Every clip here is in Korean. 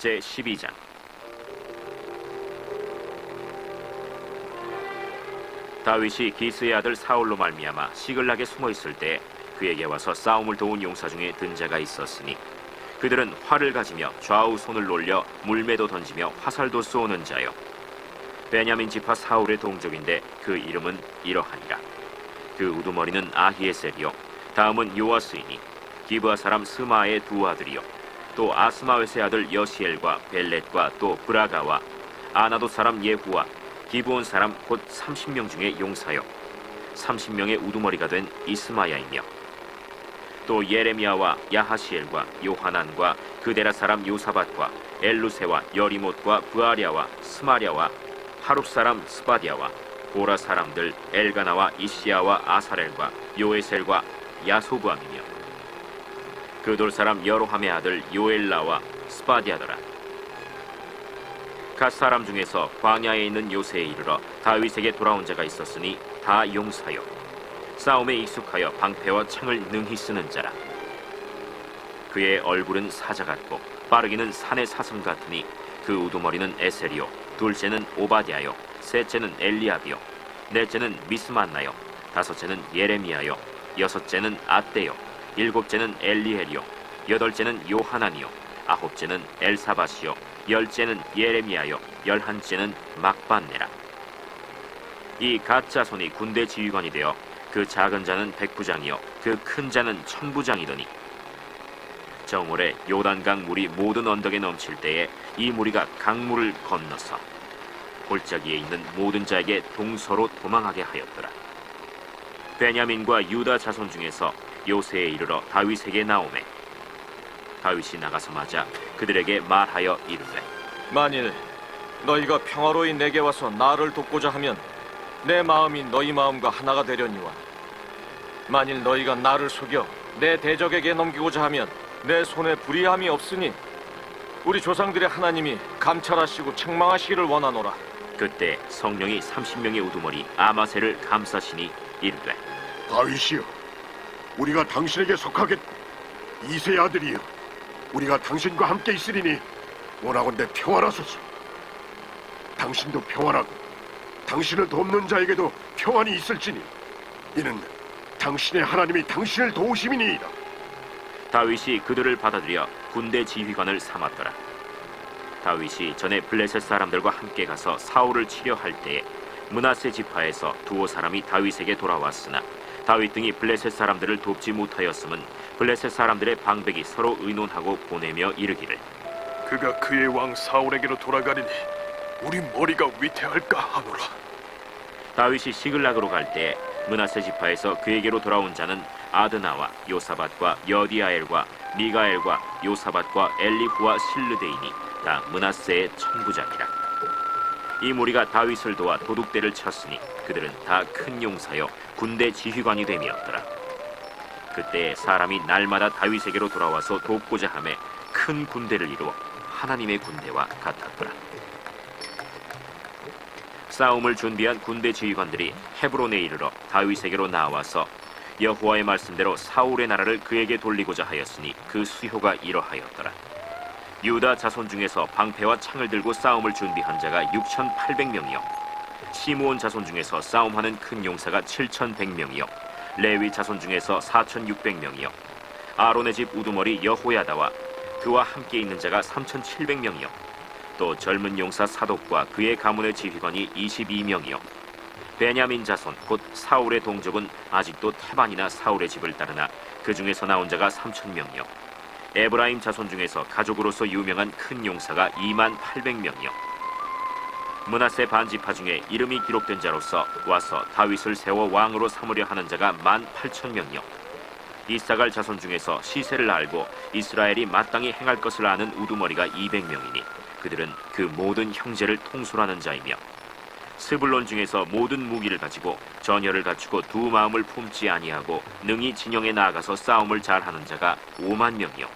제12장. 다윗이 기스의 아들 사울로 말미암아 시글락에 숨어 있을 때 그에게 와서 싸움을 도운 용사 중에 든 자가 있었으니 그들은 활을 가지며 좌우 손을 놀려 물매도 던지며 화살도 쏘는 자요 베냐민 지파 사울의 동족인데 그 이름은 이러하니라. 그 우두머리는 아히에셀이요 다음은 요아스이니 기브아 사람 스마의 두 아들이요 또 아스마웨스의 아들 여시엘과 벨렛과 또 브라가와 아나도 사람 예후와 기브온 사람 곧 30명 중에 용사요 30명의 우두머리가 된 이스마야이며 또 예레미야와 야하시엘과 요하난과 그데라 사람 요사밧과 엘루세와 여리못과 부아랴와 스마랴와 하룹 사람 스바디아와 보라 사람들 엘가나와 이시야와 아사렐과 요에셀과 야소부암이며 그돌 사람 여로함의 아들 요엘라와 스바디아더라. 갓 사람 중에서 광야에 있는 요새에 이르러 다윗에게 돌아온 자가 있었으니 다 용사요 싸움에 익숙하여 방패와 창을 능히 쓰는 자라. 그의 얼굴은 사자 같고 빠르기는 산의 사슴 같으니 그 우두머리는 에셀이요 둘째는 오바댜요 셋째는 엘리압이요 넷째는 미스만나요 다섯째는 예레미야요 여섯째는 앗대요 일곱째는 엘리엘이요 여덟째는 요하난이요 아홉째는 엘사밧이요 열째는 예레미야요 열한째는 막반네라. 이 갓 자손이 군대 지휘관이 되어 그 작은 자는 백부장이요 그 큰 자는 천부장이더니 정월에 요단강 물이 모든 언덕에 넘칠 때에 이 무리가 강물을 건너서 골짜기에 있는 모든 자에게 동서로 도망하게 하였더라. 베냐민과 유다 자손 중에서 요새에 이르러 다윗에게 나오매 다윗이 나가서 맞아 그들에게 말하여 이르되 만일 너희가 평화로이 내게 와서 나를 돕고자 하면 내 마음이 너희 마음과 하나가 되려니와 만일 너희가 나를 속여 내 대적에게 넘기고자 하면 내 손에 불의함이 없으니 우리 조상들의 하나님이 감찰하시고 책망하시기를 원하노라. 그때 성령이 30명의 우두머리 아마셀을 감싸시니 이르되 다윗이여 우리가 당신에게 속하겠고 이새의 아들이여 우리가 당신과 함께 있으리니 원하건대 평안하소서. 당신도 평안하고 당신을 돕는 자에게도 평안이 있을지니 이는 당신의 하나님이 당신을 도우심이니이다. 다윗이 그들을 받아들여 군대 지휘관을 삼았더라. 다윗이 전에 블레셋 사람들과 함께 가서 사울을 치려 할 때에 므낫세 지파에서 두어 사람이 다윗에게 돌아왔으나 다윗 등이 블레셋 사람들을 돕지 못하였음은 블레셋 사람들의 방백이 서로 의논하고 보내며 이르기를 그가 그의 왕 사울에게로 돌아가리니 우리 머리가 위태할까 하노라. 다윗이 시글락으로 갈 때에 므낫세 지파에서 그에게로 돌아온 자는 아드나와 요사밧과 여디아엘과 미가엘과 요사밧과 엘리후와 실르데이니 다 므낫세의 천부장이라. 이 무리가 다윗을 도와 도둑대를 쳤으니 그들은 다 큰 용사여 군대 지휘관이 됨이었더라. 그때 사람이 날마다 다윗에게로 돌아와서 돕고자 하매 큰 군대를 이루어 하나님의 군대와 같았더라. 싸움을 준비한 군대 지휘관들이 헤브론에 이르러 다윗에게로 나와서 여호와의 말씀대로 사울의 나라를 그에게 돌리고자 하였으니 그 수효가 이러하였더라. 유다 자손 중에서 방패와 창을 들고 싸움을 준비한 자가 6,800명이요 시므온 자손 중에서 싸움하는 큰 용사가 7,100명이요 레위 자손 중에서 4,600명이요 아론의 집 우두머리 여호야다와 그와 함께 있는 자가 3,700명이요 또 젊은 용사 사독과 그의 가문의 지휘관이 22명이요 베냐민 자손 곧 사울의 동족은 아직도 태반이나 사울의 집을 따르나 그 중에서 나온 자가 3,000명이요 에브라임 자손 중에서 가족으로서 유명한 큰 용사가 28,000명이요 므낫세 반지파 중에 이름이 기록된 자로서 와서 다윗을 세워 왕으로 삼으려 하는 자가 18,000명이요 이사갈 자손 중에서 시세를 알고 이스라엘이 마땅히 행할 것을 아는 우두머리가 200명이니 그들은 그 모든 형제를 통솔하는 자이며 스불론 중에서 모든 무기를 가지고 전열을 갖추고 두 마음을 품지 아니하고 능히 진영에 나아가서 싸움을 잘하는 자가 50,000명이요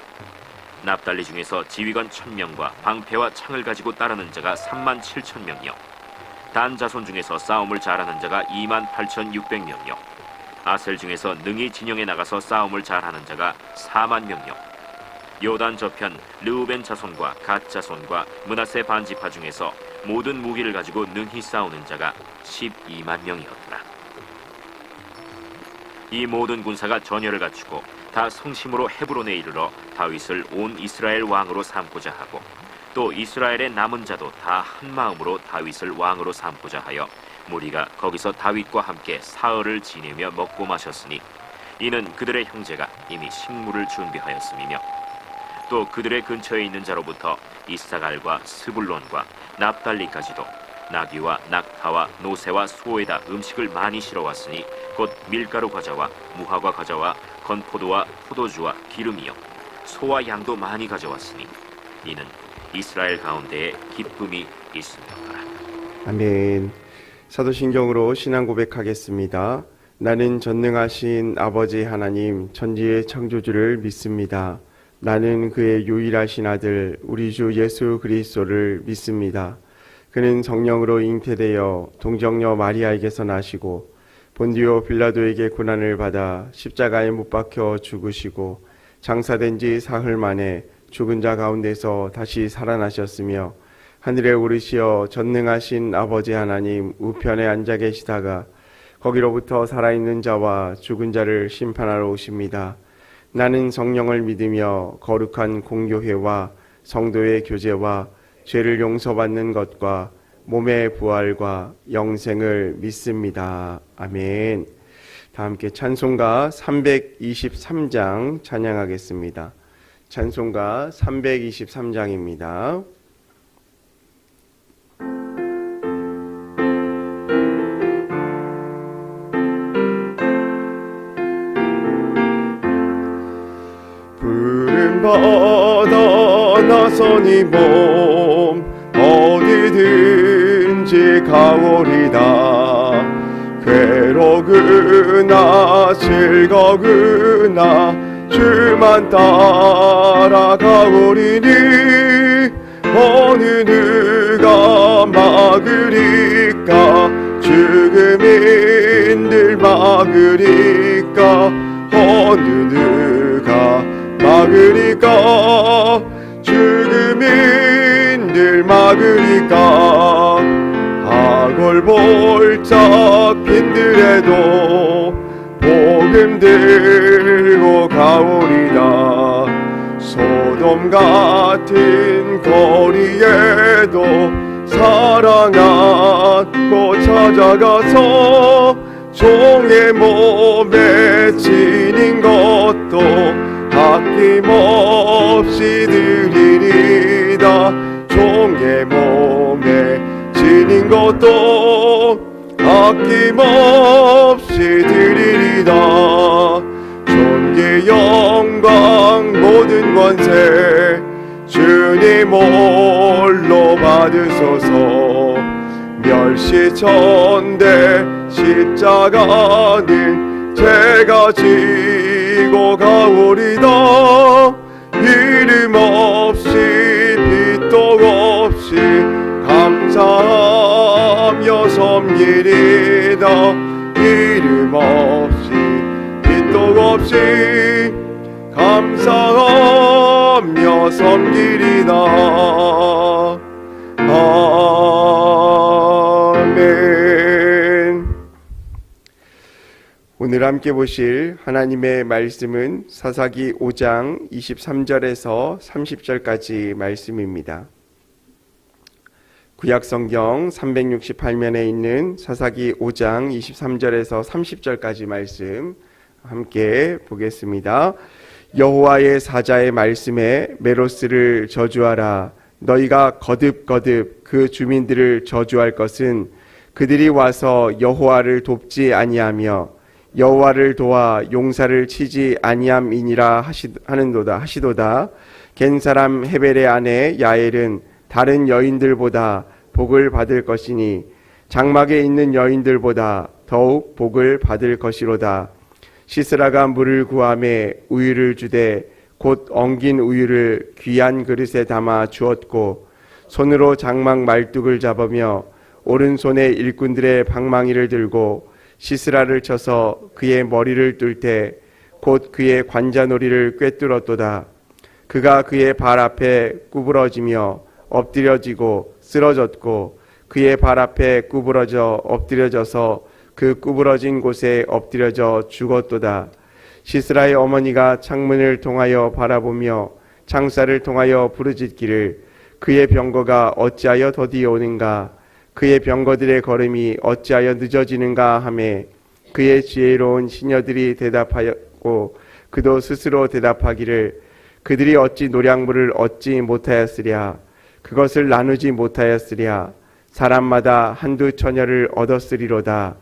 납달리 중에서 지휘관 1,000명과 방패와 창을 가지고 따르는 자가 37,000명이요 단 자손 중에서 싸움을 잘하는 자가 28,600명이요 아셀 중에서 능히 진영에 나가서 싸움을 잘하는 자가 40,000명이요 요단 저편 르우벤 자손과 갓 자손과 므낫세 반지파 중에서 모든 무기를 가지고 능히 싸우는 자가 12만 명이었더라. 이 모든 군사가 전열을 갖추고 다 성심으로 헤브론에 이르러 다윗을 온 이스라엘 왕으로 삼고자 하고 또 이스라엘의 남은 자도 다 한 마음으로 다윗을 왕으로 삼고자 하여 무리가 거기서 다윗과 함께 사흘을 지내며 먹고 마셨으니 이는 그들의 형제가 이미 식물을 준비하였음이며 또 그들의 근처에 있는 자로부터 이사갈과 스불론과 납달리까지도 나귀와 낙타와 노새와 소에다 음식을 많이 실어왔으니 곧 밀가루 과자와 무화과 과자와 건포도와 포도주와 기름이요 소와 양도 많이 가져왔으니 이는 이스라엘 가운데에 기쁨이 있음이었더라. 아멘. 사도신경으로 신앙 고백하겠습니다. 나는 전능하신 아버지 하나님 천지의 창조주를 믿습니다. 나는 그의 유일하신 아들 우리 주 예수 그리스도를 믿습니다. 그는 성령으로 잉태되어 동정녀 마리아에게서 나시고 본디오 빌라도에게 고난을 받아 십자가에 못 박혀 죽으시고 장사된 지 사흘 만에 죽은 자 가운데서 다시 살아나셨으며 하늘에 오르시어 전능하신 아버지 하나님 우편에 앉아 계시다가 거기로부터 살아있는 자와 죽은 자를 심판하러 오십니다. 나는 성령을 믿으며 거룩한 공교회와 성도의 교제와 죄를 용서받는 것과 몸의 부활과 영생을 믿습니다. 아멘. 다 함께 찬송가 323장 찬양하겠습니다. 찬송가 323장입니다. 받아 나서니 몸 어디든지 가오리다. 괴로구나 즐거구나 주만 따라가오리니 어느 누가 막으리까 죽음인들 막으리까 어느 누가 막으리까 죽음인들 막으리까 하골볼짝 빈들에도 복음 들고 가오리다. 소돔 같은 거리에도 사랑 안고 찾아가서 종의 몸에 지닌 것도 아낌없이 드리리다. 종의 몸에 지닌 것도 아낌없이 드리리다. 존귀 영광 모든 권세 주님 홀로 받으소서. 멸시천대 십자가는 제가 지고 가오리다. 이름 없이 빛도 없이 감사하며 섬기리다. 이름 없이 빛도 없이 감사하며 섬기리다. 아멘. 오늘 함께 보실 하나님의 말씀은 사사기 5장 23절에서 30절까지 말씀입니다. 구약성경 368면에 있는 사사기 5장 23절에서 30절까지 말씀 함께 보겠습니다. 여호와의 사자의 말씀에 메로스를 저주하라. 너희가 거듭거듭 그 주민들을 저주할 것은 그들이 와서 여호와를 돕지 아니하며 여호와를 도와 용사를 치지 아니함이니라 하시도다. 겐 사람 헤벨의 아내 야엘은 다른 여인들보다 복을 받을 것이니 장막에 있는 여인들보다 더욱 복을 받을 것이로다. 시스라가 물을 구하매 우유를 주되 곧 엉긴 우유를 귀한 그릇에 담아 주었고 손으로 장막 말뚝을 잡으며 오른손에 일꾼들의 방망이를 들고 시스라를 쳐서 그의 머리를 뚫되 곧 그의 관자놀이를 꿰뚫었도다. 그가 그의 발 앞에 구부러지며 엎드려지고 쓰러졌고 그의 발 앞에 구부러져 엎드려져서 그 구부러진 곳에 엎드려져 죽었도다. 시스라의 어머니가 창문을 통하여 바라보며 창살을 통하여 부르짖기를 그의 병거가 어찌하여 더디어 오는가 그의 병거들의 걸음이 어찌하여 늦어지는가 하매 그의 지혜로운 시녀들이 대답하였고 그도 스스로 대답하기를 그들이 어찌 노량물을 얻지 못하였으랴 그것을 나누지 못하였으랴 사람마다 한두 처녀를 얻었으리로다.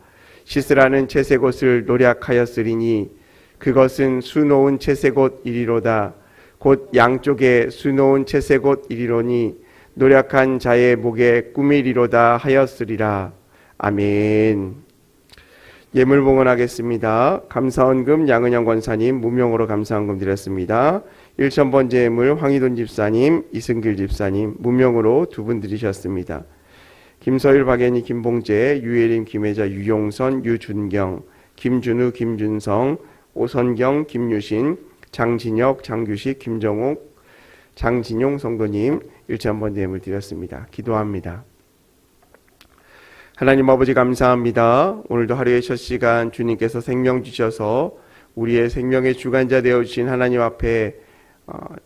시스라는 채색옷을 노략하였으리니 그것은 수놓은 채색옷이리로다. 곧 양쪽에 수놓은 채색옷이리로니 노략한 자의 목에 꿈이리로다 하였으리라. 아멘. 예물 봉헌하겠습니다. 감사원금 양은영 권사님 무명으로 감사원금 드렸습니다. 1000번째 예물 황희돈 집사님, 이승길 집사님 무명으로 2분 드리셨습니다. 김서일, 박예니, 김봉재, 유예림, 김혜자, 유용선, 유준경, 김준우, 김준성, 오선경, 김유신, 장진혁, 장규식, 김정욱, 장진용 성도님 1000번째 예물 드렸습니다. 기도합니다. 하나님 아버지 감사합니다. 오늘도 하루의 첫 시간 주님께서 생명 주셔서 우리의 생명의 주관자 되어주신 하나님 앞에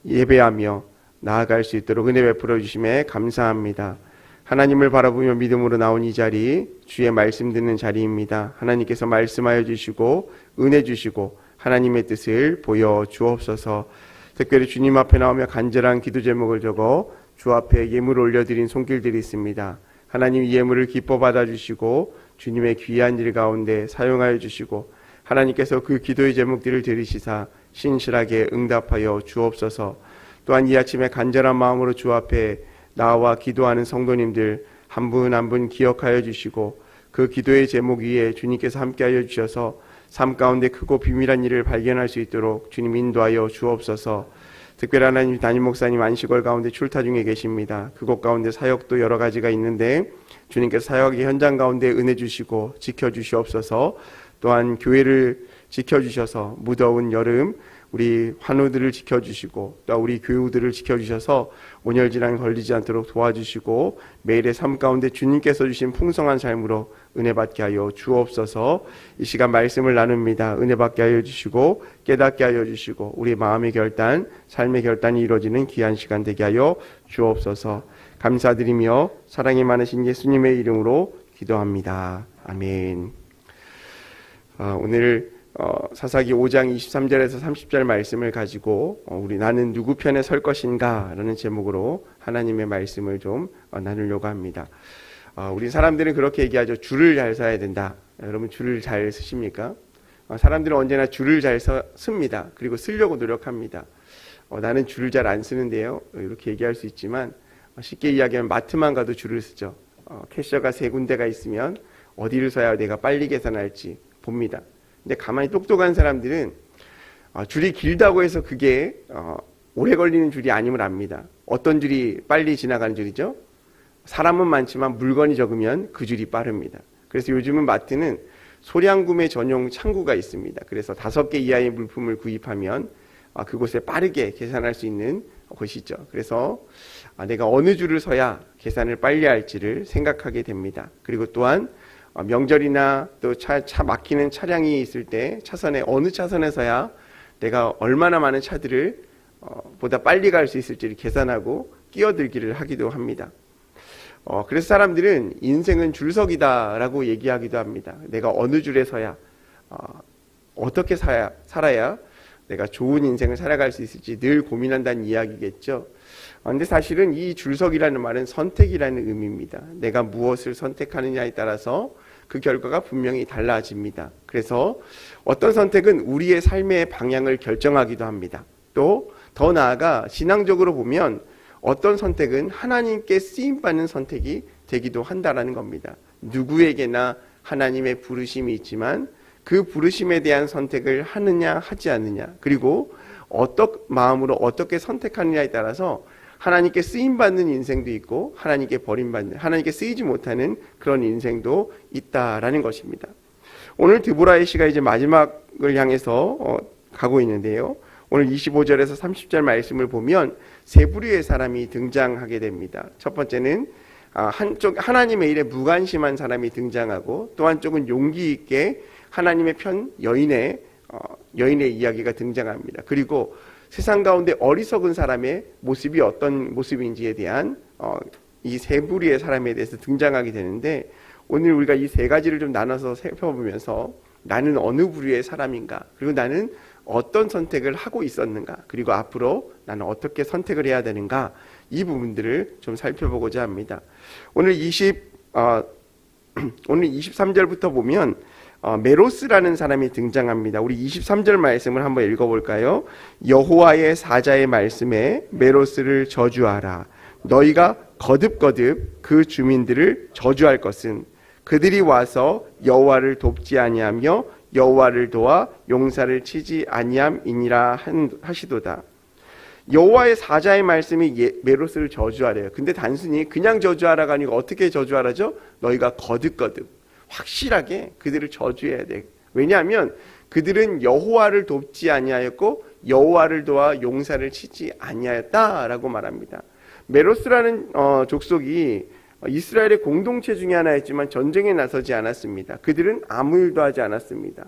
예배하며 나아갈 수 있도록 은혜 베풀어 주심에 감사합니다. 하나님을 바라보며 믿음으로 나온 이 자리 주의 말씀 듣는 자리입니다. 하나님께서 말씀하여 주시고 은혜 주시고 하나님의 뜻을 보여 주옵소서. 특별히 주님 앞에 나오며 간절한 기도 제목을 적어 주 앞에 예물 올려드린 손길들이 있습니다. 하나님 이 예물을 기뻐 받아주시고 주님의 귀한 일 가운데 사용하여 주시고 하나님께서 그 기도의 제목들을 들으시사 신실하게 응답하여 주옵소서. 또한 이 아침에 간절한 마음으로 주 앞에 나와 기도하는 성도님들 한 분 한 분 기억하여 주시고 그 기도의 제목 위에 주님께서 함께하여 주셔서 삶 가운데 크고 비밀한 일을 발견할 수 있도록 주님 인도하여 주옵소서. 특별히 하나님 담임 목사님 안식월 가운데 출타 중에 계십니다. 그곳 가운데 사역도 여러 가지가 있는데 주님께서 사역의 현장 가운데 은혜 주시고 지켜주시옵소서. 또한 교회를 지켜주셔서 무더운 여름 우리 환우들을 지켜주시고 또 우리 교우들을 지켜주셔서 온열질환 걸리지 않도록 도와주시고 매일의 삶 가운데 주님께서 주신 풍성한 삶으로 은혜 받게 하여 주옵소서. 이 시간 말씀을 나눕니다. 은혜 받게 하여 주시고 깨닫게 하여 주시고 우리 마음의 결단, 삶의 결단이 이루어지는 귀한 시간 되게 하여 주옵소서. 감사드리며 사랑이 많으신 예수님의 이름으로 기도합니다. 아멘. 오늘 사사기 5장 23절에서 30절 말씀을 가지고 우리 나는 누구 편에 설 것인가 라는 제목으로 하나님의 말씀을 좀 나누려고 합니다. 우리 사람들은 그렇게 얘기하죠. 줄을 잘 서야 된다. 여러분 줄을 잘 쓰십니까? 사람들은 언제나 줄을 잘 씁니다. 그리고 쓰려고 노력합니다. 나는 줄을 잘 안 쓰는데요. 이렇게 얘기할 수 있지만 쉽게 이야기하면 마트만 가도 줄을 쓰죠. 캐셔가 3군데가 있으면 어디를 서야 내가 빨리 계산할지 봅니다. 근데 가만히 똑똑한 사람들은 줄이 길다고 해서 그게 오래 걸리는 줄이 아님을 압니다. 어떤 줄이 빨리 지나가는 줄이죠? 사람은 많지만 물건이 적으면 그 줄이 빠릅니다. 그래서 요즘은 마트는 소량 구매 전용 창구가 있습니다. 그래서 5개 이하의 물품을 구입하면 그곳에 빠르게 계산할 수 있는 곳이죠. 그래서 내가 어느 줄을 서야 계산을 빨리 할지를 생각하게 됩니다. 그리고 또한 명절이나 또 차 막히는 차량이 있을 때 차선에 어느 차선에 서야 내가 얼마나 많은 차들을 보다 빨리 갈 수 있을지를 계산하고 끼어들기를 하기도 합니다. 그래서 사람들은 인생은 줄서기다라고 얘기하기도 합니다. 내가 어느 줄에 서야 어떻게 살아야 내가 좋은 인생을 살아갈 수 있을지 늘 고민한다는 이야기겠죠. 그런데 사실은 이 줄서기라는 말은 선택이라는 의미입니다. 내가 무엇을 선택하느냐에 따라서 그 결과가 분명히 달라집니다. 그래서 어떤 선택은 우리의 삶의 방향을 결정하기도 합니다. 또 더 나아가 신앙적으로 보면 어떤 선택은 하나님께 쓰임받는 선택이 되기도 한다는 겁니다. 누구에게나 하나님의 부르심이 있지만 그 부르심에 대한 선택을 하느냐 하지 않느냐 그리고 어떤 마음으로 어떻게 선택하느냐에 따라서 하나님께 쓰임받는 인생도 있고 하나님께 버림받는 하나님께 쓰이지 못하는 그런 인생도 있다라는 것입니다. 오늘 드보라의 시가 이제 마지막을 향해서 가고 있는데요. 오늘 25절에서 30절 말씀을 보면 세 부류의 사람이 등장하게 됩니다. 첫 번째는 한쪽 하나님의 일에 무관심한 사람이 등장하고, 또 한쪽은 용기 있게 하나님의 편 여인의 이야기가 등장합니다. 그리고 세상 가운데 어리석은 사람의 모습이 어떤 모습인지에 대한 이 세 부류의 사람에 대해서 등장하게 되는데, 오늘 우리가 이 세 가지를 좀 나눠서 살펴보면서 나는 어느 부류의 사람인가, 그리고 나는 어떤 선택을 하고 있었는가, 그리고 앞으로 나는 어떻게 선택을 해야 되는가, 이 부분들을 좀 살펴보고자 합니다. 오늘 23절부터 보면 메로스라는 사람이 등장합니다. 우리 23절 말씀을 한번 읽어볼까요? 여호와의 사자의 말씀에 메로스를 저주하라. 너희가 거듭거듭 그 주민들을 저주할 것은 그들이 와서 여호와를 돕지 아니하며 여호와를 도와 용사를 치지 아니함이니라 하시도다. 여호와의 사자의 말씀이 메로스를 저주하래요. 근데 단순히 그냥 저주하라가 아니고 어떻게 저주하라죠? 너희가 거듭거듭 확실하게 그들을 저주해야 돼. 왜냐하면 그들은 여호와를 돕지 아니하였고 여호와를 도와 용사를 치지 아니하였다라고 말합니다. 메로스라는 족속이 이스라엘의 공동체 중에 하나였지만 전쟁에 나서지 않았습니다. 그들은 아무 일도 하지 않았습니다.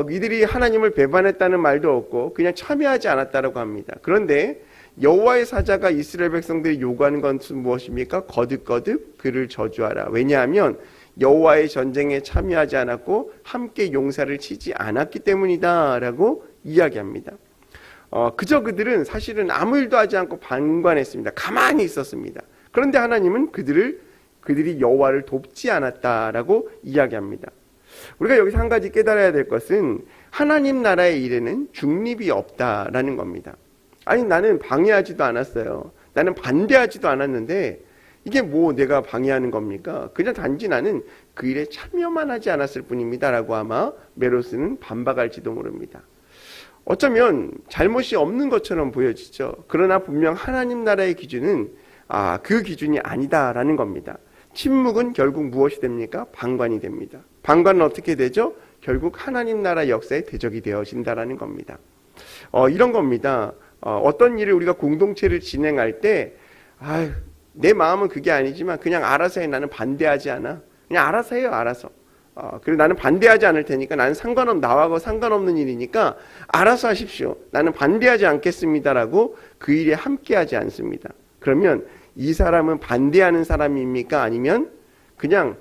이들이 하나님을 배반했다는 말도 없고 그냥 참여하지 않았다라고 합니다. 그런데 여호와의 사자가 이스라엘 백성들이 요구하는 것은 무엇입니까? 거듭거듭 그를 저주하라. 왜냐하면 여호와의 전쟁에 참여하지 않았고 함께 용사를 치지 않았기 때문이다라고 이야기합니다. 그저 그들은 사실은 아무 일도 하지 않고 방관했습니다. 가만히 있었습니다. 그런데 하나님은 그들이 여호와를 돕지 않았다라고 이야기합니다. 우리가 여기서 한 가지 깨달아야 될 것은 하나님 나라의 일에는 중립이 없다라는 겁니다. 아니, 나는 방해하지도 않았어요. 나는 반대하지도 않았는데 이게 뭐 내가 방해하는 겁니까? 그냥 단지 나는 그 일에 참여만 하지 않았을 뿐입니다 라고 아마 메로스는 반박할지도 모릅니다. 어쩌면 잘못이 없는 것처럼 보여지죠. 그러나 분명 하나님 나라의 기준은 그 기준이 아니다라는 겁니다. 침묵은 결국 무엇이 됩니까? 방관이 됩니다. 방관은 어떻게 되죠? 결국 하나님 나라 역사의 대적이 되어진다라는 겁니다. 이런 겁니다. 어떤 일을 우리가 공동체를 진행할 때 내 마음은 그게 아니지만 그냥 알아서 해. 나는 반대하지 않아. 그냥 알아서 해요. 알아서. 그리고 나는 반대하지 않을 테니까, 나는 나하고 상관없는 일이니까 알아서 하십시오. 나는 반대하지 않겠습니다라고 그 일에 함께하지 않습니다. 그러면 이 사람은 반대하는 사람입니까? 아니면 그냥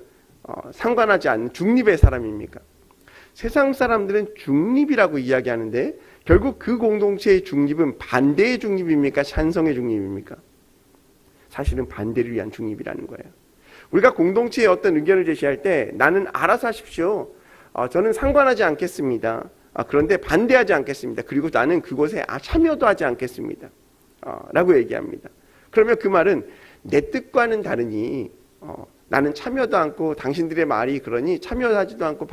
상관하지 않는 중립의 사람입니까? 세상 사람들은 중립이라고 이야기하는데 결국 그 공동체의 중립은 반대의 중립입니까? 찬성의 중립입니까? 사실은 반대를 위한 중립이라는 거예요. 우리가 공동체에 어떤 의견을 제시할 때 나는 알아서 하십시오. 저는 상관하지 않겠습니다. 그런데 반대하지 않겠습니다. 그리고 나는 그곳에 참여도 하지 않겠습니다. 라고 얘기합니다. 그러면 그 말은 내 뜻과는 다르니 나는 참여도 않고 당신들의 말이 그러니 참여하지도 않고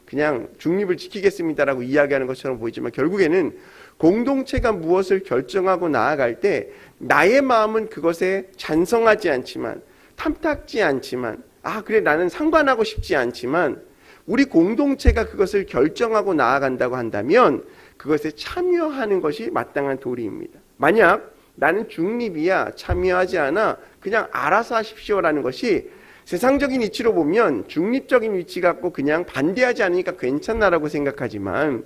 그냥 중립을 지키겠습니다라고 이야기하는 것처럼 보이지만, 결국에는 공동체가 무엇을 결정하고 나아갈 때 나의 마음은 그것에 찬성하지 않지만, 탐탁지 않지만, 그래 나는 상관하고 싶지 않지만 우리 공동체가 그것을 결정하고 나아간다고 한다면 그것에 참여하는 것이 마땅한 도리입니다. 만약 나는 중립이야, 참여하지 않아, 그냥 알아서 하십시오라는 것이 세상적인 이치로 보면 중립적인 위치 갖고 그냥 반대하지 않으니까 괜찮나라고 생각하지만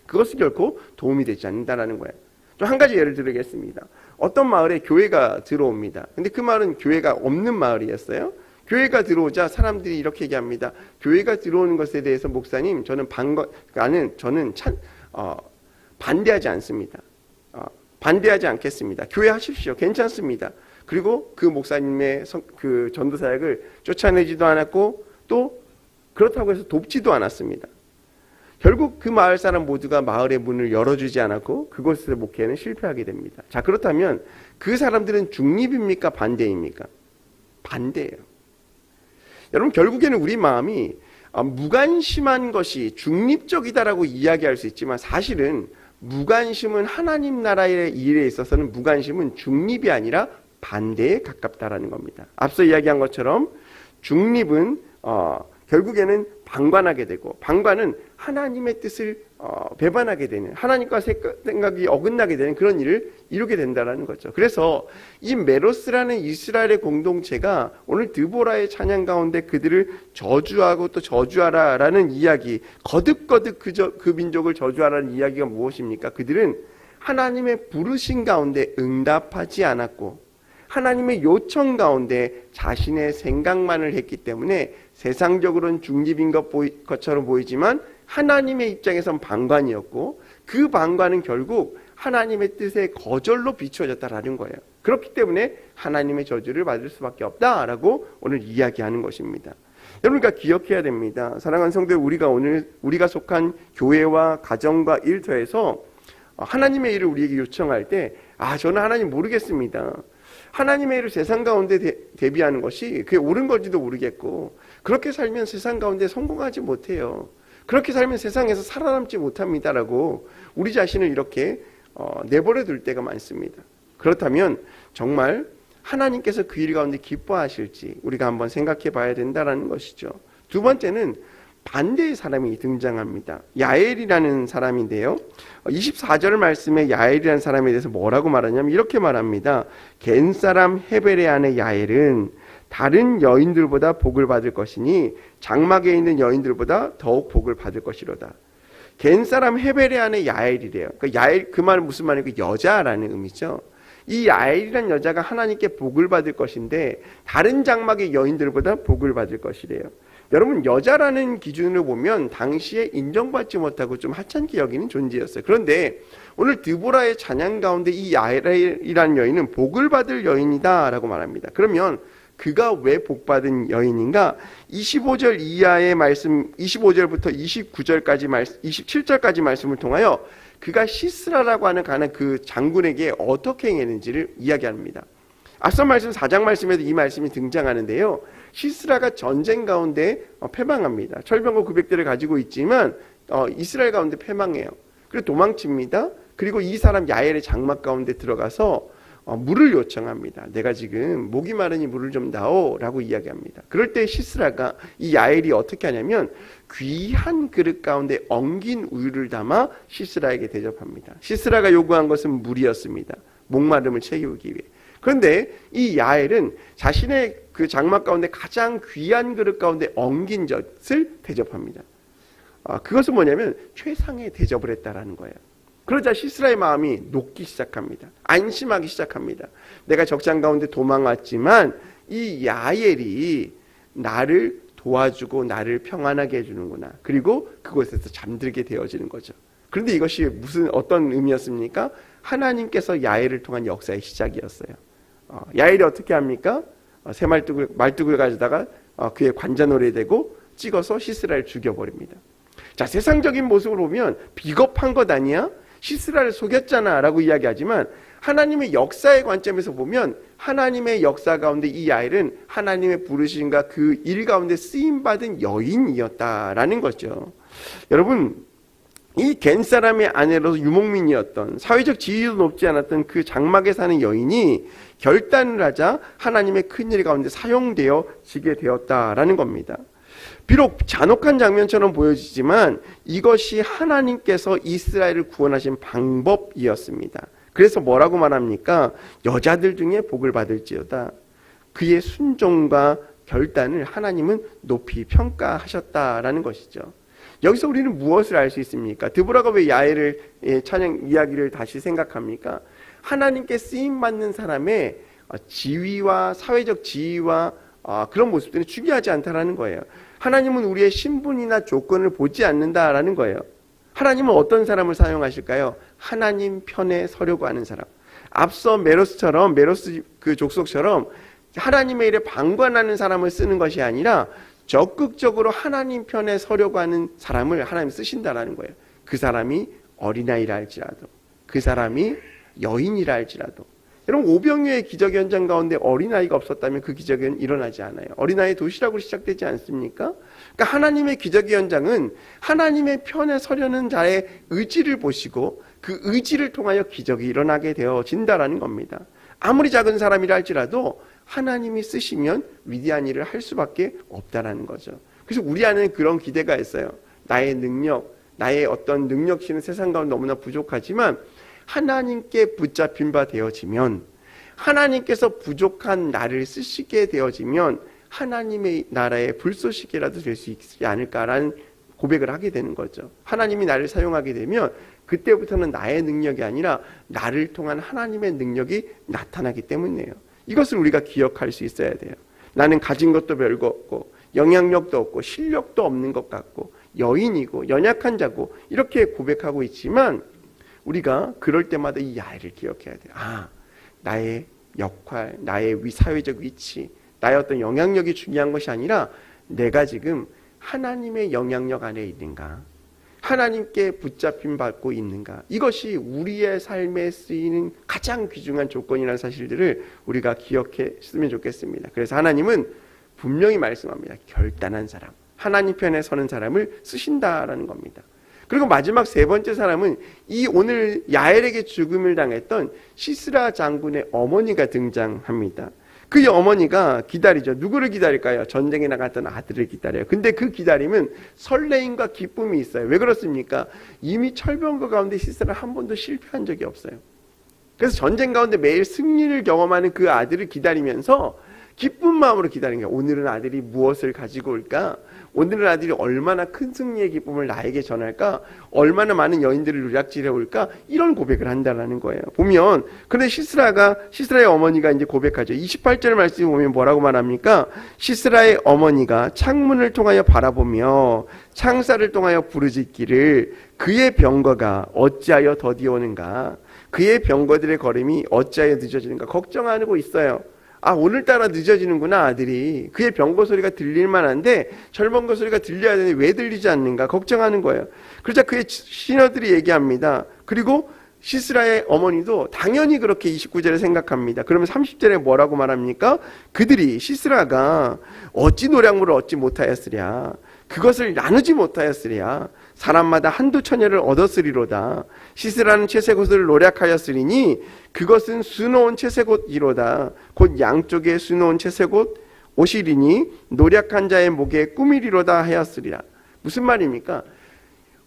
그것은 결코 도움이 되지 않는다라는 거예요. 또 한 가지 예를 들겠습니다. 어떤 마을에 교회가 들어옵니다. 근데 그 마을은 교회가 없는 마을이었어요. 교회가 들어오자 사람들이 이렇게 얘기합니다. 교회가 들어오는 것에 대해서 목사님, 저는 반대하지 않습니다. 반대하지 않겠습니다. 교회 하십시오. 괜찮습니다. 그리고 그 목사님의 그 전도 사역을 쫓아내지도 않았고 또 그렇다고 해서 돕지도 않았습니다. 결국 그 마을 사람 모두가 마을의 문을 열어주지 않았고 그곳에서 목회는 실패하게 됩니다. 자, 그렇다면 그 사람들은 중립입니까? 반대입니까? 반대예요. 여러분, 결국에는 우리 마음이 무관심한 것이 중립적이다라고 이야기할 수 있지만 사실은 무관심은 하나님 나라의 일에 있어서는 무관심은 중립이 아니라 반대에 가깝다라는 겁니다. 앞서 이야기한 것처럼 중립은 결국에는 방관하게 되고, 방관은 하나님의 뜻을 배반하게 되는, 하나님과 생각이 어긋나게 되는 그런 일을 이루게 된다는 거죠. 그래서 이 메로스라는 이스라엘의 공동체가 오늘 드보라의 찬양 가운데 그들을 저주하고 또 저주하라라는 이야기, 거듭거듭 그 민족을 저주하라는 이야기가 무엇입니까? 그들은 하나님의 부르신 가운데 응답하지 않았고, 하나님의 요청 가운데 자신의 생각만을 했기 때문에 세상적으로는 중립인 것처럼 보이지만 하나님의 입장에선 방관이었고, 그 방관은 결국 하나님의 뜻의 거절로 비추어졌다라는 거예요. 그렇기 때문에 하나님의 저주를 받을 수밖에 없다라고 오늘 이야기하는 것입니다. 여러분과 기억해야 됩니다. 사랑하는 성도, 우리가 속한 교회와 가정과 일터에서 하나님의 일을 우리에게 요청할 때, 저는 하나님 모르겠습니다. 하나님의 일을 세상 가운데 대비하는 것이 그게 옳은 건지도 모르겠고, 그렇게 살면 세상 가운데 성공하지 못해요. 그렇게 살면 세상에서 살아남지 못합니다라고 우리 자신을 이렇게 내버려 둘 때가 많습니다. 그렇다면 정말 하나님께서 그 일 가운데 기뻐하실지 우리가 한번 생각해 봐야 된다는 것이죠. 두 번째는 반대의 사람이 등장합니다. 야엘이라는 사람인데요, 24절 말씀에 야엘이라는 사람에 대해서 뭐라고 말하냐면 이렇게 말합니다. 겐 사람 헤벨의 아내 야엘은 다른 여인들보다 복을 받을 것이니 장막에 있는 여인들보다 더욱 복을 받을 것이로다. 겐 사람 헤벨의 아내 야엘이래요. 그러니까 야엘, 그 말은 무슨 말이에요? 여자라는 의미죠. 이 야엘이라는 여자가 하나님께 복을 받을 것인데 다른 장막의 여인들보다 복을 받을 것이래요. 여러분, 여자라는 기준으로 보면 당시에 인정받지 못하고 좀 하찮게 여기는 존재였어요. 그런데 오늘 드보라의 찬양 가운데 이 야엘이라는 여인은 복을 받을 여인이다 라고 말합니다. 그러면 그가 왜 복받은 여인인가? 25절 이하의 말씀, 25절부터 27절까지 말씀을 통하여 그가 시스라라고 하는 가난 그 장군에게 어떻게 행했는지를 이야기합니다. 앞선 말씀 4장 말씀에도 이 말씀이 등장하는데요, 시스라가 전쟁 가운데 패망합니다. 철병거 900대를 가지고 있지만 이스라엘 가운데 패망해요. 그리고 도망칩니다. 그리고 이 사람 야엘의 장막 가운데 들어가서 물을 요청합니다. 내가 지금 목이 마르니 물을 좀 다오라고 이야기합니다. 그럴 때 시스라가, 이 야엘이 어떻게 하냐면 귀한 그릇 가운데 엉긴 우유를 담아 시스라에게 대접합니다. 시스라가 요구한 것은 물이었습니다. 목마름을 채우기 위해. 그런데 이 야엘은 자신의 그 장막 가운데 가장 귀한 그릇 가운데 엉긴 젖을 대접합니다. 그것은 뭐냐면 최상의 대접을 했다라는 거예요. 그러자 시스라의 마음이 녹기 시작합니다. 안심하기 시작합니다. 내가 적장 가운데 도망왔지만 이 야엘이 나를 도와주고 나를 평안하게 해주는구나. 그리고 그곳에서 잠들게 되어지는 거죠. 그런데 이것이 어떤 의미였습니까? 하나님께서 야엘을 통한 역사의 시작이었어요. 야엘이 어떻게 합니까? 새 말뚝을 가져다가 그의 관자놀이에 대고 찍어서 시스라를 죽여버립니다. 자, 세상적인 모습으로 보면 비겁한 것 아니야? 시스라를 속였잖아 라고 이야기하지만 하나님의 역사의 관점에서 보면 하나님의 역사 가운데 이 야엘은 하나님의 부르심과 그 일 가운데 쓰임받은 여인이었다라는 거죠. 여러분, 이 겐 사람의 아내로서 유목민이었던, 사회적 지위도 높지 않았던 그 장막에 사는 여인이 결단을 하자 하나님의 큰일 가운데 사용되어지게 되었다라는 겁니다. 비록 잔혹한 장면처럼 보여지지만 이것이 하나님께서 이스라엘을 구원하신 방법이었습니다. 그래서 뭐라고 말합니까? 여자들 중에 복을 받을지어다. 그의 순종과 결단을 하나님은 높이 평가하셨다라는 것이죠. 여기서 우리는 무엇을 알 수 있습니까? 드보라가 왜 야엘을 찬양 이야기를 다시 생각합니까? 하나님께 쓰임받는 사람의 지위와 사회적 지위와 그런 모습들은 중요하지 않다라는 거예요. 하나님은 우리의 신분이나 조건을 보지 않는다라는 거예요. 하나님은 어떤 사람을 사용하실까요? 하나님 편에 서려고 하는 사람. 앞서 메로스 그 족속처럼 하나님의 일에 방관하는 사람을 쓰는 것이 아니라 적극적으로 하나님 편에 서려고 하는 사람을 하나님 쓰신다라는 거예요. 그 사람이 어린아이라 할지라도, 그 사람이 여인이라 할지라도. 여러분, 오병이어의 기적 현장 가운데 어린아이가 없었다면 그 기적은 일어나지 않아요. 어린아이의 도시락으로 시작되지 않습니까? 그러니까 하나님의 기적의 현장은 하나님의 편에 서려는 자의 의지를 보시고 그 의지를 통하여 기적이 일어나게 되어진다라는 겁니다. 아무리 작은 사람이라 할지라도 하나님이 쓰시면 위대한 일을 할 수밖에 없다라는 거죠. 그래서 우리 안에는 그런 기대가 있어요. 나의 능력, 나의 어떤 능력치는 세상 가운데 너무나 부족하지만 하나님께 붙잡힌 바 되어지면, 하나님께서 부족한 나를 쓰시게 되어지면 하나님의 나라의 불쏘시개라도 될 수 있지 않을까라는 고백을 하게 되는 거죠. 하나님이 나를 사용하게 되면 그때부터는 나의 능력이 아니라 나를 통한 하나님의 능력이 나타나기 때문이에요. 이것을 우리가 기억할 수 있어야 돼요. 나는 가진 것도 별거 없고 영향력도 없고 실력도 없는 것 같고 여인이고 연약한 자고 이렇게 고백하고 있지만, 우리가 그럴 때마다 이 야를 기억해야 돼요. 나의 역할, 나의 사회적 위치, 나의 어떤 영향력이 중요한 것이 아니라 내가 지금 하나님의 영향력 안에 있는가, 하나님께 붙잡힘 받고 있는가, 이것이 우리의 삶에 쓰이는 가장 귀중한 조건이라는 사실들을 우리가 기억했으면 좋겠습니다. 그래서 하나님은 분명히 말씀합니다. 결단한 사람, 하나님 편에 서는 사람을 쓰신다라는 겁니다. 그리고 마지막 세 번째 사람은 이 오늘 야엘에게 죽음을 당했던 시스라 장군의 어머니가 등장합니다. 그 어머니가 기다리죠. 누구를 기다릴까요? 전쟁에 나갔던 아들을 기다려요. 근데 그 기다림은 설레임과 기쁨이 있어요. 왜 그렇습니까? 이미 철병거 가운데 시스라는 한 번도 실패한 적이 없어요. 그래서 전쟁 가운데 매일 승리를 경험하는 그 아들을 기다리면서 기쁜 마음으로 기다리는 거예요. 오늘은 아들이 무엇을 가지고 올까? 오늘은 아들이 얼마나 큰 승리의 기쁨을 나에게 전할까? 얼마나 많은 여인들을 누락질해 올까? 이런 고백을 한다는 거예요. 보면, 근데 시스라의 어머니가 이제 고백하죠. 28절 말씀에 보면 뭐라고 말합니까? 시스라의 어머니가 창문을 통하여 바라보며 창살을 통하여 부르짖기를 그의 병거가 어찌하여 더디오는가? 그의 병거들의 걸음이 어찌하여 늦어지는가? 걱정하고 있어요. 오늘따라 늦어지는구나 아들이. 그의 병거 소리가 들릴만한데 절병거 소리가 들려야 되는데 왜 들리지 않는가 걱정하는 거예요. 그러자 그의 시녀들이 얘기합니다. 그리고 시스라의 어머니도 당연히 그렇게 29절에 생각합니다. 그러면 30절에 뭐라고 말합니까? 그들이 시스라가 어찌 노량물을 얻지 못하였으랴, 그것을 나누지 못하였으랴, 사람마다 한두 처녀를 얻었으리로다. 시스라는 채색옷을 노략하였으리니 그것은 수놓은 채색옷이로다. 곧 양쪽에 수놓은 채색옷 옷이리니 노략한 자의 목에 꾸미리로다 하였으리라. 무슨 말입니까?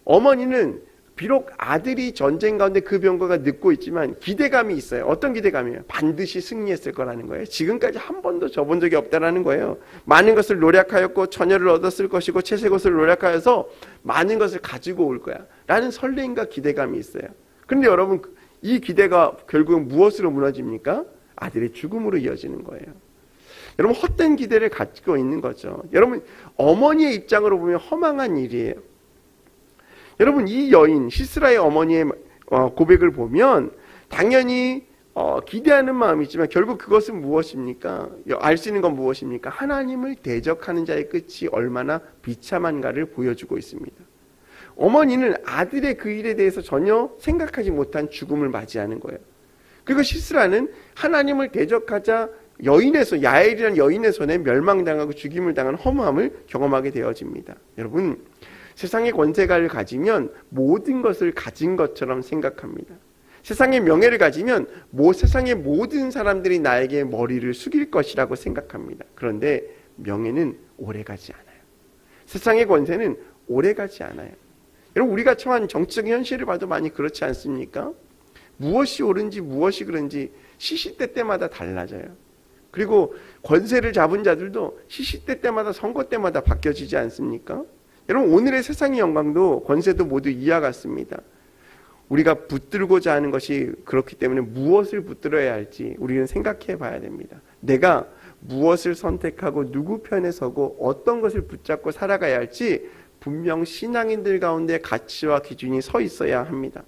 어머니는 비록 아들이 전쟁 가운데 그 병거가 늙고 있지만 기대감이 있어요. 어떤 기대감이에요? 반드시 승리했을 거라는 거예요. 지금까지 한 번도 져본 적이 없다라는 거예요. 많은 것을 노력하였고 처녀를 얻었을 것이고 채색옷을 노력하여서 많은 것을 가지고 올 거야 라는 설레임과 기대감이 있어요. 그런데 여러분, 이 기대가 결국은 무엇으로 무너집니까? 아들의 죽음으로 이어지는 거예요. 여러분, 헛된 기대를 가지고 있는 거죠. 여러분, 어머니의 입장으로 보면 허망한 일이에요. 여러분, 이 여인 시스라의 어머니의 고백을 보면 당연히 기대하는 마음이 있지만 결국 그것은 무엇입니까? 알 수 있는 건 무엇입니까? 하나님을 대적하는 자의 끝이 얼마나 비참한가를 보여주고 있습니다. 어머니는 아들의 그 일에 대해서 전혀 생각하지 못한 죽음을 맞이하는 거예요. 그리고 시스라는 하나님을 대적하자 야엘이라는 여인의 손에 멸망당하고 죽임을 당한 허무함을 경험하게 되어집니다. 여러분, 세상의 권세가를 가지면 모든 것을 가진 것처럼 생각합니다. 세상의 명예를 가지면 세상의 모든 사람들이 나에게 머리를 숙일 것이라고 생각합니다. 그런데 명예는 오래가지 않아요. 세상의 권세는 오래가지 않아요. 여러분, 우리가 처한 정치적 현실을 봐도 많이 그렇지 않습니까? 무엇이 옳은지 무엇이 그른지 시시때 때마다 달라져요. 그리고 권세를 잡은 자들도 시시때 때마다 선거 때마다 바뀌어지지 않습니까? 여러분, 오늘의 세상의 영광도 권세도 모두 이와 같습니다. 우리가 붙들고자 하는 것이 그렇기 때문에 무엇을 붙들어야 할지 우리는 생각해 봐야 됩니다. 내가 무엇을 선택하고 누구 편에 서고 어떤 것을 붙잡고 살아가야 할지 분명 신앙인들 가운데 가치와 기준이 서 있어야 합니다.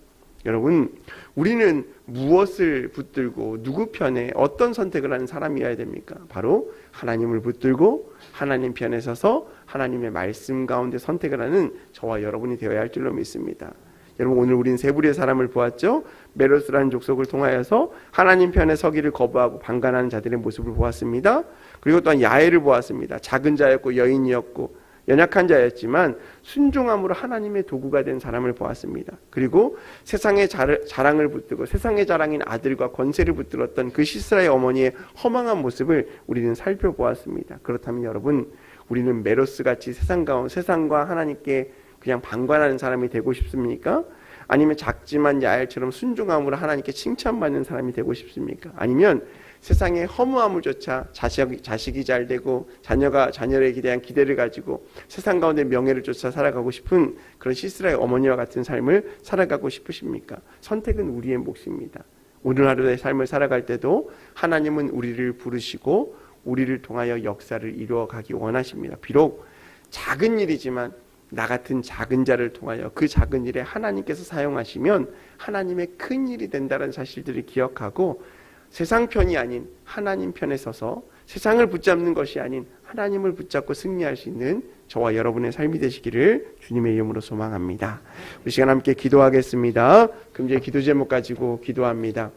여러분, 우리는 무엇을 붙들고 누구 편에 어떤 선택을 하는 사람이어야 됩니까? 바로 하나님을 붙들고 하나님 편에 서서 하나님의 말씀 가운데 선택을 하는 저와 여러분이 되어야 할 줄로 믿습니다. 여러분, 오늘 우리는 세 부류의 사람을 보았죠. 메로스라는 족속을 통하여서 하나님 편에 서기를 거부하고 방관하는 자들의 모습을 보았습니다. 그리고 또한 야엘을 보았습니다. 작은 자였고 여인이었고 연약한 자였지만 순종함으로 하나님의 도구가 된 사람을 보았습니다. 그리고 세상의 자랑을 붙들고 세상의 자랑인 아들과 권세를 붙들었던 그 시스라의 어머니의 허망한 모습을 우리는 살펴보았습니다. 그렇다면 여러분, 우리는 메로스 같이 세상과 하나님께 그냥 방관하는 사람이 되고 싶습니까? 아니면 작지만 야엘처럼 순종함으로 하나님께 칭찬받는 사람이 되고 싶습니까? 아니면 세상의 허무함을조차 자식이 잘 되고 자녀에게 대한 기대를 가지고 세상 가운데 명예를 쫓아 살아가고 싶은 그런 시스라의 어머니와 같은 삶을 살아가고 싶으십니까? 선택은 우리의 몫입니다. 오늘 하루의 삶을 살아갈 때도 하나님은 우리를 부르시고 우리를 통하여 역사를 이루어가기 원하십니다. 비록 작은 일이지만 나 같은 작은 자를 통하여 그 작은 일에 하나님께서 사용하시면 하나님의 큰 일이 된다는 사실들을 기억하고 세상 편이 아닌 하나님 편에 서서 세상을 붙잡는 것이 아닌 하나님을 붙잡고 승리할 수 있는 저와 여러분의 삶이 되시기를 주님의 이름으로 소망합니다. 우리 시간 함께 기도하겠습니다. 금주의 기도 제목 가지고 기도합니다.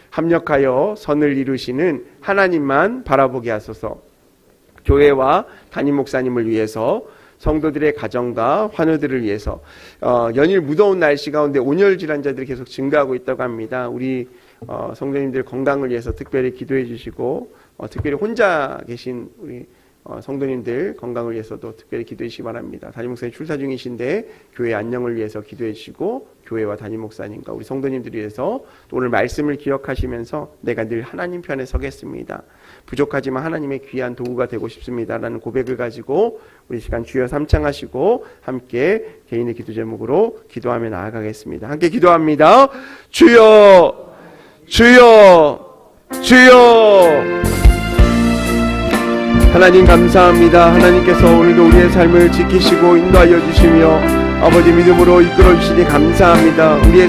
합력하여 선을 이루시는 하나님만 바라보게 하소서. 교회와 담임 목사님을 위해서, 성도들의 가정과 환우들을 위해서, 연일 무더운 날씨 가운데 온열 질환자들이 계속 증가하고 있다고 합니다. 우리 성도님들 건강을 위해서 특별히 기도해 주시고, 특별히 혼자 계신 우리 성도님들 건강을 위해서도 특별히 기도해 주시기 바랍니다. 담임 목사님 출사 중이신데 교회 안녕을 위해서 기도해 주시고, 교회와 담임 목사님과 우리 성도님들을 위해서 또 오늘 말씀을 기억하시면서 내가 늘 하나님 편에 서겠습니다. 부족하지만 하나님의 귀한 도구가 되고 싶습니다라는 고백을 가지고 우리 시간 주여 삼창하시고 함께 개인의 기도 제목으로 기도하며 나아가겠습니다. 함께 기도합니다. 주여, 주여, 주여. 하나님 감사합니다. 하나님께서 오늘도 우리의 삶을 지키시고 인도하여 주시며 아버지 믿음으로 이끌어 주시니 감사합니다. 우리의